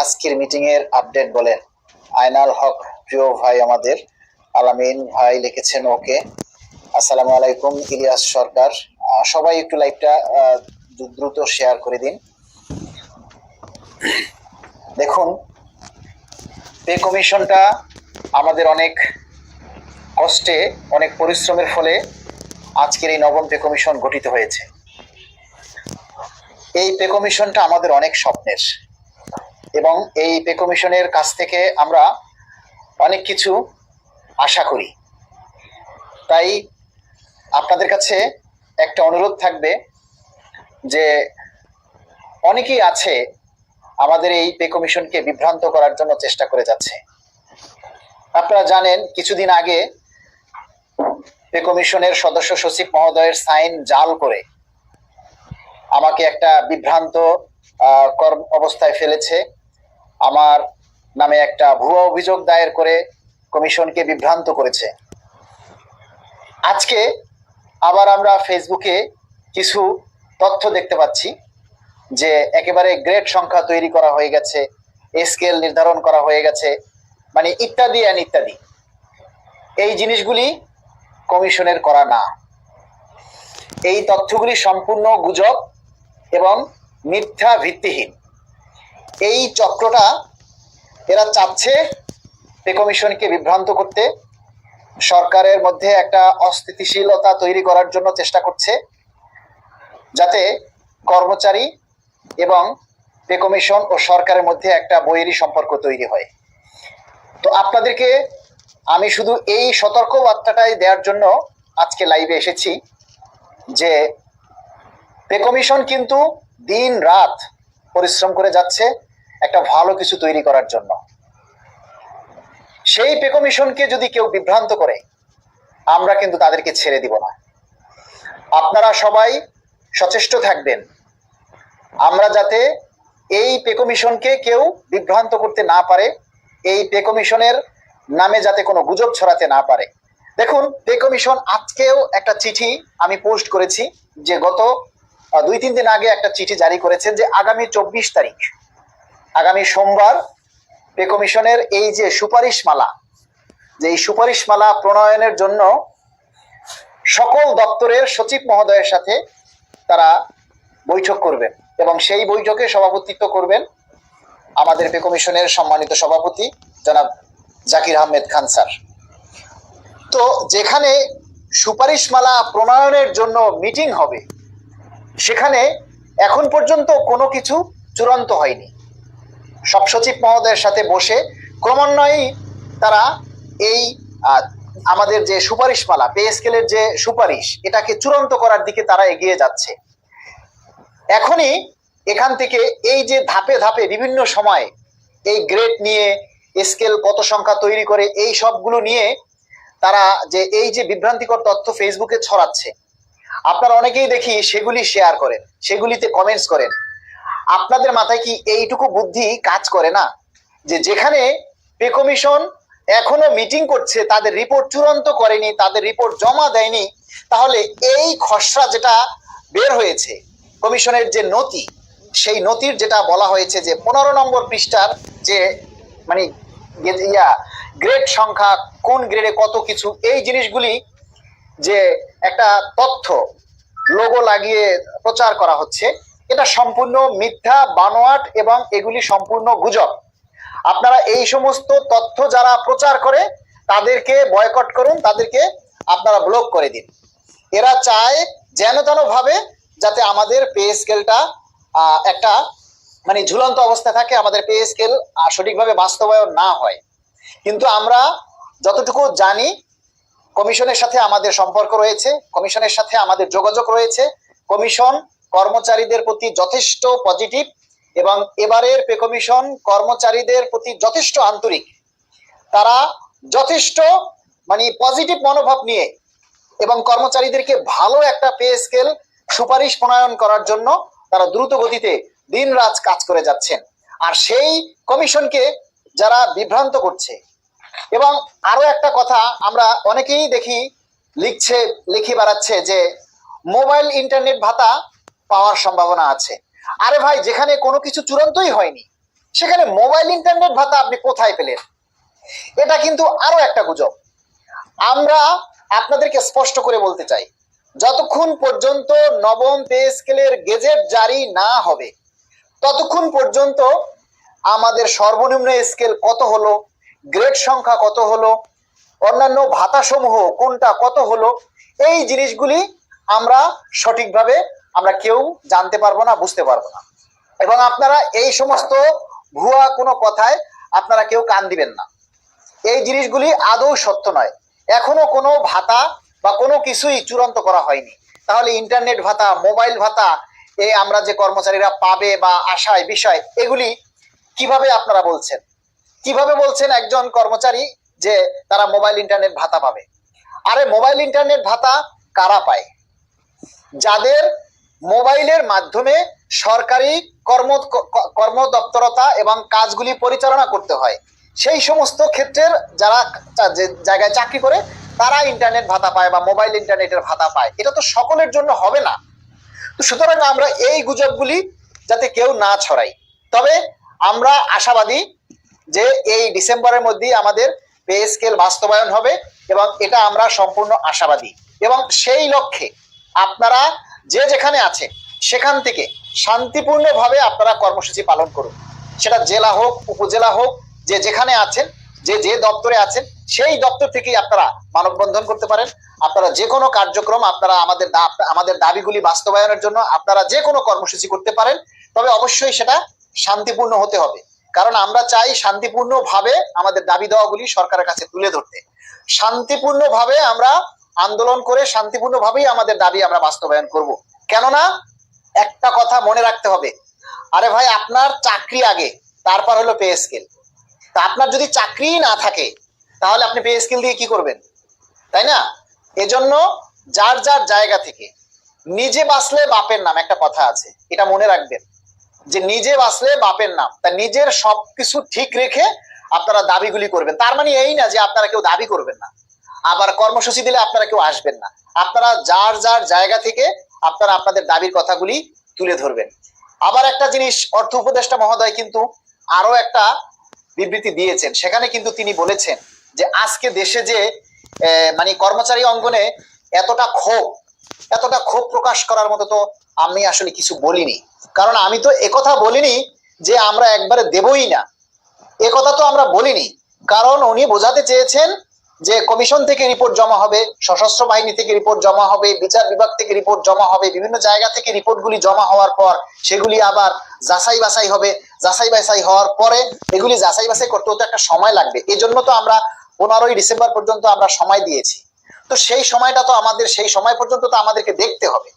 আজকের মিটিং এর আপডেট বলেন। আয়নাল হক প্রিয় ভাই আমাদের আলামিন ভাই লিখেছেন ওকে। আসসালামু আলাইকুম ইলিয়াস সরকার। সবাই একটু লাইভটা দ্রুত শেয়ার করে দিন। দেখুন, পে কমিশনটা আমাদের অনেক কষ্টে অনেক পরিশ্রমের ফলে আজকের এই নবম পে কমিশন গঠিত হয়েছে। এই পে কমিশনটা আমাদের অনেক স্বপ্নের, এবং এই পে কমিশনের কাছ থেকে আমরা অনেক কিছু আশা করি। তাই আপনাদের কাছে একটা অনুরোধ থাকবে যে অনেকেই আছে আমাদের এই পে কমিশনকে বিভ্রান্ত করার জন্য চেষ্টা করে যাচ্ছে। আপনারা জানেন, কিছুদিন আগে পে কমিশনের সদস্য সচিব মহোদয়ের সাইন জাল করে আমাকে একটা বিভ্রান্ত অবস্থায় ফেলেছে। আমার নামে একটা ভুয়া অভিযোগ দায়ের করে কমিশনকে বিভ্রান্ত করেছে। আজকে আবার আমরা ফেসবুকে কিছু তথ্য দেখতে পাচ্ছি যে একেবারে গ্রেড সংখ্যা তৈরি করা হয়ে গেছে, স্কেল নির্ধারণ করা হয়ে গেছে, মানে ইত্যাদি ইত্যাদি। এই জিনিসগুলি কমিশনের করা না। এই তথ্যগুলি সম্পূর্ণ গুজব এবং মিথ্যা ভিত্তিহীন। এই চক্রটা এরা চাচ্ছে পে কমিশনকে বিভ্রান্ত করতে, সরকারের মধ্যে একটা অস্থিতিশীলতা তৈরি করার জন্য চেষ্টা করছে, যাতে কর্মচারী এবং পে কমিশন ও সরকারের মধ্যে একটা বৈরী সম্পর্ক তৈরি হয়। তো আপনাদেরকে আমি শুধু এই সতর্ক বার্তাটাই দেওয়ার জন্য আজকে লাইভে এসেছি যে পে কমিশন কিন্তু দিন রাত পরিশ্রম করে যাচ্ছে একটা ভালো কিছু তৈরি করার জন্য। সেই পে কমিশনকে যদি কেউ বিভ্রান্ত করে, আমরা কিন্তু তাদেরকে ছেড়ে দিব না। আপনারা সবাই সচেষ্ট থাকবেন, আমরা যাতে এই পে কমিশনকে কেউ বিভ্রান্ত করতে না পারে, এই পে কমিশনের নামে যাতে কোনো গুজব ছড়াতে না পারে। দেখুন, পে কমিশন আজকেও একটা চিঠি আমি পোস্ট করেছি, যে গত 2-3 দিন আগে একটা চিঠি জারি করেছেন যে আগামী 24 তারিখ, আগামী সোমবার পে কমিশনের এই যে সুপারিশমালা, যে এই সুপারিশমালা প্রণয়নের জন্য সকল দপ্তরের সচিব মহোদয়ের সাথে তারা বৈঠক করবেন, এবং সেই বৈঠকে সভাপতিত্ব করবেন আমাদের পে কমিশনের সম্মানিত সভাপতি জনাব জাকির আহমেদ খান স্যার। তো যেখানে সুপারিশমালা প্রণয়নের জন্য মিটিং হবে, সেখানে এখন পর্যন্ত কোনো কিছু চূড়ান্ত হয়নি। সব সচিব মহোদয়ের সাথে বসে ক্রমান্বয়েই তারা এই আমাদের যে সুপারিশমালা, পে স্কেলের যে সুপারিশ, এটাকে চূড়ান্ত করার দিকে তারা এগিয়ে যাচ্ছে। এখনই এখান থেকে এই যে ধাপে ধাপে বিভিন্ন সময় এই গ্রেড নিয়ে, স্কেল কত সংখ্যা তৈরি করে, এই সবগুলো নিয়ে তারা যে এই যে বিভ্রান্তিকর তথ্য ফেসবুকে ছড়াচ্ছে, আপনারা অনেকেই দেখি সেগুলি শেয়ার করেন, সেগুলিতে কমেন্টস করেন। আপনাদের মাথায় কি এইটুকু বুদ্ধি কাজ করে না যে যেখানে পে কমিশন এখনো মিটিং করছে, তাদের রিপোর্ট চূড়ান্ত করেনি, তাদের রিপোর্ট জমা দেয়নি, তাহলে এই খসড়া যেটা বের হয়েছে কমিশনের যে নথি, সেই নথির যেটা বলা হয়েছে যে 15 নম্বর পৃষ্ঠার যে মানে গ্রেড সংখ্যা, কোন গ্রেডে কত কিছু, এই জিনিসগুলি যে একটা তথ্য লোগো লাগিয়ে প্রচার করা হচ্ছে, এটা সম্পূর্ণ মিথ্যা, বানোয়াট, এবং এগুলি সম্পূর্ণ গুজব। আপনারা এই সমস্ত তথ্য যারা প্রচার করে তাদেরকে বয়কট করুন, তাদেরকে আপনারা ব্লক করে দিন। এরা চায় যেন তেন ভাবে যাতে আমাদের পে স্কেলটা একটা মানে ঝুলন্ত অবস্থায় থাকে, আমাদের পে স্কেল সঠিকভাবে বাস্তবায়ন না হয়। কিন্তু আমরা যতটুকু জানি, কমিশনের সাথে আমাদের সম্পর্ক রয়েছে, কমিশনের সাথে আমাদের যোগাযোগ রয়েছে। কমিশন কর্মচারীদের প্রতি যথেষ্ট পজিটিভ, এবং এবারের পে কমিশন কর্মচারীদের প্রতি যথেষ্ট আন্তরিক। তারা যথেষ্ট মানে পজিটিভ মনোভাব নিয়ে এবং কর্মচারীদেরকে ভালো একটা পে স্কেল সুপারিশ প্রণয়ন করার জন্য তারা দ্রুত গতিতে দিন রাত কাজ করে যাচ্ছেন। আর সেই কমিশনকে যারা বিভ্রান্ত করছে, এবং আরো একটা কথা আমরা অনেকেই দেখি লিখে বেড়াচ্ছে যে মোবাইল ইন্টারনেট ভাতা পাওয়ার সম্ভাবনা আছে। আরে ভাই, যেখানে কোনো কিছু চূড়ান্তই হয়নি, সেখানে মোবাইল ইন্টারনেট ভাতা আপনি কোথায় পেলেন? এটা কিন্তু আরো একটা গুজব। আমরা আপনাদেরকে স্পষ্ট করে বলতে চাই, যতক্ষণ পর্যন্ত নবম পে স্কেলের গেজেট জারি না হবে ততক্ষণ পর্যন্ত আমাদের সর্বনিম্ন স্কেল কত হলো, গ্রেড সংখ্যা কত হলো, অন্যান্য ভাতা সমূহ কোনটা কত হলো, এই জিনিসগুলি আমরা সঠিকভাবে আমরা কেউ জানতে পারবো না, বুঝতে পারবো না। এবং আপনারা এই সমস্ত ভুয়া কোনো কথায় আপনারা কেউ কান দিবেন না। এই জিনিসগুলি আদৌ সত্য নয়। এখনো কোনো ভাতা বা কোনো কিছুই চূড়ান্ত করা হয়নি। তাহলে ইন্টারনেট ভাতা, মোবাইল ভাতা এই আমরা যে কর্মচারীরা পাবে বা আশায় বিষয়, এগুলি কিভাবে আপনারা বলছেন? কিভাবে বলছেন একজন কর্মচারী যে তারা মোবাইল ইন্টারনেট ভাতা পাবে? আরে মোবাইল ইন্টারনেট ভাতা কারা পায়? যাদের মোবাইলের মাধ্যমে সরকারি কর্মদপ্তরতা এবং কাজগুলি পরিচালনা করতে হয়, সেই সমস্ত ক্ষেত্রের যারা যে জায়গায় চাকরি করে তারা ইন্টারনেট ভাতা পায় বা মোবাইল ইন্টারনেটের ভাতা পায়। এটা তো সকলের জন্য হবে না। তো সুতরাং আমরা এই গুজবগুলি যাতে কেউ না ছড়াই। তবে আমরা আশাবাদী যে এই ডিসেম্বরের মধ্যেই আমাদের পে স্কেল বাস্তবায়ন হবে এবং এটা আমরা সম্পূর্ণ আশাবাদী। এবং সেই লক্ষ্যে আপনারা যে যেখানে আছেন সেখান থেকে শান্তিপূর্ণভাবে আপনারা কর্মসূচি পালন করুন। সেটা জেলা হোক, উপজেলা হোক, যে যেখানে আছেন, যে যে দপ্তরে আছেন সেই দপ্তর থেকেই আপনারা মানববন্ধন করতে পারেন। আপনারা যে কোনো কার্যক্রম, আপনারা আমাদের দাবিগুলি বাস্তবায়নের জন্য আপনারা যে কোনো কর্মসূচি করতে পারেন। তবে অবশ্যই সেটা শান্তিপূর্ণ হতে হবে, কারণ আমরা চাই শান্তিপূর্ণভাবে আমাদের দাবি দেওয়াগুলি সরকারের কাছে তুলে ধরতে। শান্তিপূর্ণভাবে আমরা আন্দোলন করে শান্তিপূর্ণভাবেই আমাদের দাবি আমরা বাস্তবায়ন করব। কেননা একটা কথা মনে রাখতে হবে, আরে ভাই আপনার চাকরি আগে, তারপর হলো পে স্কেল। তা আপনার যদি চাকরি না থাকে তাহলে আপনি পে স্কেল দিয়ে কি করবেন, তাই না? এজন্য যার যার জায়গা থেকে নিজে বাঁচলে বাপের নাম, একটা কথা আছে, এটা মনে রাখবেন যে নিজে বাঁচলে বাপের নাম। তা নিজের সবকিছু ঠিক রেখে আপনারা দাবিগুলি করবেন। তার মানে এই না যে আপনারা কেউ দাবি করবেন না, আবার কর্মসূচি দিলে আপনারা কেউ আসবেন না। আপনারা যার যার জায়গা থেকে আপনারা আপনাদের দাবির কথাগুলি তুলে ধরবেন। আবার একটা জিনিস, অর্থ উপদেষ্টা মহোদয় কিন্তু আরো একটা বিবৃতি দিয়েছেন। সেখানে কিন্তু তিনি বলেছেন যে আজকে দেশে যে মানে কর্মচারী অঙ্গনে এতটা ক্ষোভ প্রকাশ করার মতো তো আমি আসলে কিছু বলিনি। কারণ আমি তো একথা বলিনি যে আমরা একবারে দেবই না, একথা তো আমরা বলিনি। কারণ উনি বোঝাতে চেয়েছেন যে কমিশন থেকে রিপোর্ট জমা হবে, সশস্ত্র বাহিনী থেকে রিপোর্ট জমা হবে, বিচার বিভাগ থেকে রিপোর্ট জমা হবে, বিভিন্ন জায়গা থেকে রিপোর্টগুলি জমা হওয়ার পর সেগুলি আবার যাচাই বাছাই হবে। যাচাই বাছাই হওয়ার পরে এগুলি যাচাই বাছাই করতেও তো একটা সময় লাগবে। এই জন্য তো আমরা 15ই ডিসেম্বর পর্যন্ত আমরা সময় দিয়েছি। তো সেই সময়টা তো আমাদের, সেই সময় পর্যন্ত তো আমাদেরকে দেখতে হবে।